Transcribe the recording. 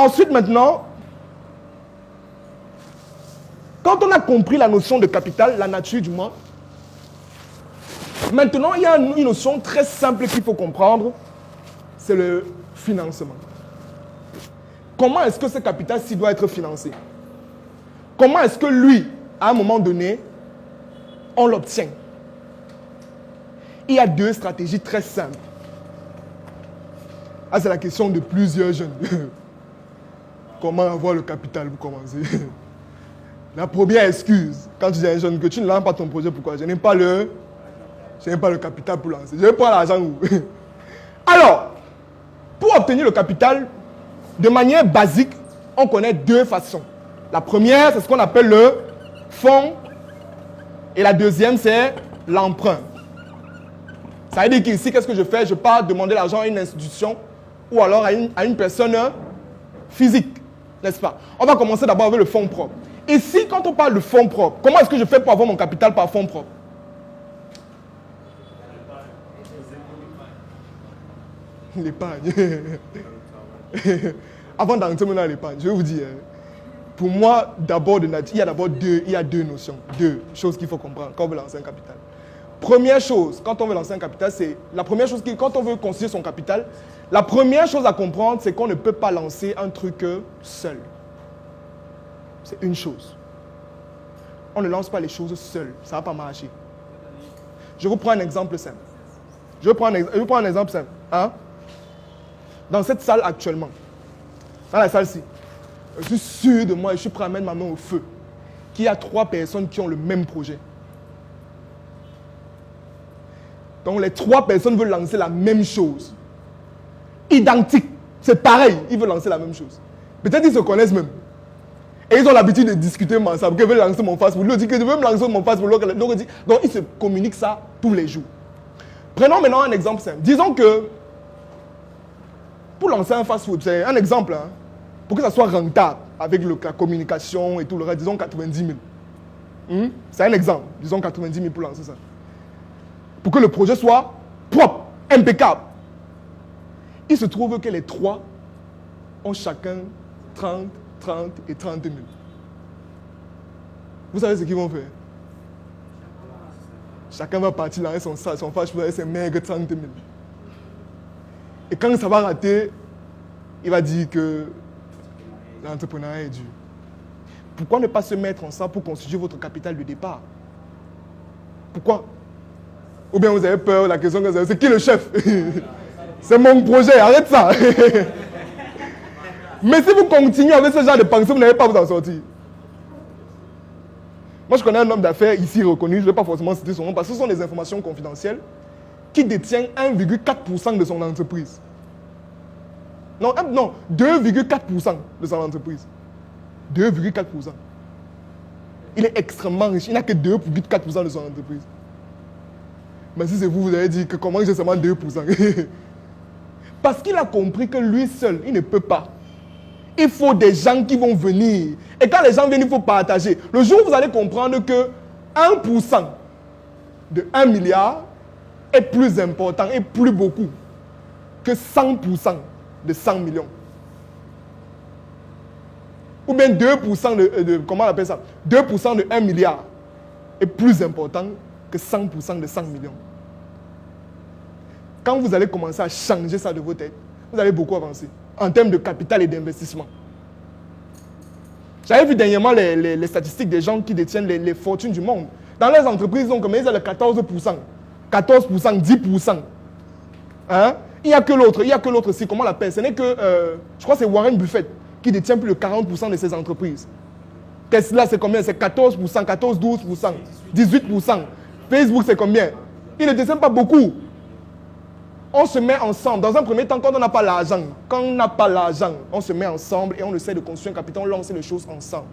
Ensuite, maintenant, quand on a compris la notion de capital, la nature du moins, maintenant, il y a une notion très simple qu'il faut comprendre, c'est le financement. Comment est-ce que ce capital-ci doit être financé? Comment est-ce que lui, à un moment donné, on l'obtient? Il y a deux stratégies très simples. Ah, c'est la question de plusieurs jeunes. Comment avoir le capital pour commencer? La première excuse, quand tu dis à un jeune que tu ne lances pas ton projet, pourquoi? Je n'ai pas le capital pour lancer. Je vais prendre l'argent où? Alors, pour obtenir le capital, de manière basique, on connaît deux façons. La première, c'est ce qu'on appelle le fonds. Et la deuxième, c'est l'emprunt. Ça veut dire qu'ici, qu'est-ce que je fais? Je pars demander l'argent à une institution ou alors à une personne physique, n'est-ce pas? On va commencer d'abord avec le fonds propre. Ici, quand on parle de fonds propres, comment est-ce que je fais pour avoir mon capital par fonds propre? L'épargne. Avant d'entrer maintenant à l'épargne, je vais vous dire, pour moi, il y a d'abord deux notions, deux choses qu'il faut comprendre quand on veut lancer un capital. Première chose, quand on veut lancer un capital, quand on veut constituer son capital, la première chose à comprendre, c'est qu'on ne peut pas lancer un truc seul. C'est une chose. On ne lance pas les choses seul, ça ne va pas marcher. Je vous prends un exemple simple. Je prends un exemple simple. Hein? Dans cette salle actuellement, dans la salle-ci, je suis sûr de moi, et je suis prêt à mettre ma main au feu, qu'il y a 3 personnes qui ont le même projet. Donc les 3 personnes veulent lancer la même chose. Identique. C'est pareil, ils veulent lancer la même chose. Peut-être qu'ils se connaissent même. Et ils ont l'habitude de discuter ensemble. Qu'ils veulent lancer mon Facebook. L'autre dit que je veux me lancer mon Facebook. L'autre dit. Donc ils se communiquent ça tous les jours. Prenons maintenant un exemple simple. Disons que pour lancer un fast-food, c'est un exemple, hein, pour que ça soit rentable avec la communication et tout le reste, disons 90 000. C'est un exemple. Disons 90 000 pour lancer ça. Pour que le projet soit propre, impeccable. Il se trouve que les 3 ont chacun 30 et 30 000. Vous savez ce qu'ils vont faire? Chacun va partir lancer son fast-food avec ses maigres 30 000. Et quand ça va rater, il va dire que l'entrepreneuriat est dur. Pourquoi ne pas se mettre ensemble pour constituer votre capital de départ? Pourquoi? Ou bien vous avez peur, la question que vous avez, c'est qui le chef? C'est mon projet, arrête ça. Mais si vous continuez avec ce genre de pensée, vous n'allez pas vous en sortir. Moi, je connais un homme d'affaires ici reconnu, je ne vais pas forcément citer son nom, parce que ce sont des informations confidentielles, qui détient 1,4% de son entreprise. Non, 2,4% de son entreprise. 2,4%. Il est extrêmement riche. Il n'a que 2,4% de son entreprise. Mais si c'est vous, vous allez dire que comment j'ai seulement 2%? Parce qu'il a compris que lui seul, il ne peut pas. Il faut des gens qui vont venir. Et quand les gens viennent, il faut partager. Le jour où vous allez comprendre que 1% de 1 milliard est plus important et plus beaucoup que 100% de 100 millions. Ou bien 2% comment on appelle ça? 2% de 1 milliard est plus important que 100% de 100 millions. Quand vous allez commencer à changer ça de vos têtes, vous allez beaucoup avancer en termes de capital et d'investissement. J'avais vu dernièrement les statistiques des gens qui détiennent les fortunes du monde. Dans les entreprises, ils ont le 14%, 14%, 10%. Hein? Il n'y a que l'autre aussi, comment on l'appelle? Ce n'est que, je crois que c'est Warren Buffett qui détient plus de 40% de ces entreprises. Tesla, c'est combien? C'est 14%, 14, 12%, 18%. Facebook, c'est combien? Il ne détient pas beaucoup. On se met ensemble. Dans un premier temps, quand on n'a pas l'argent, on se met ensemble et on essaie de construire un capital, on lance les choses ensemble.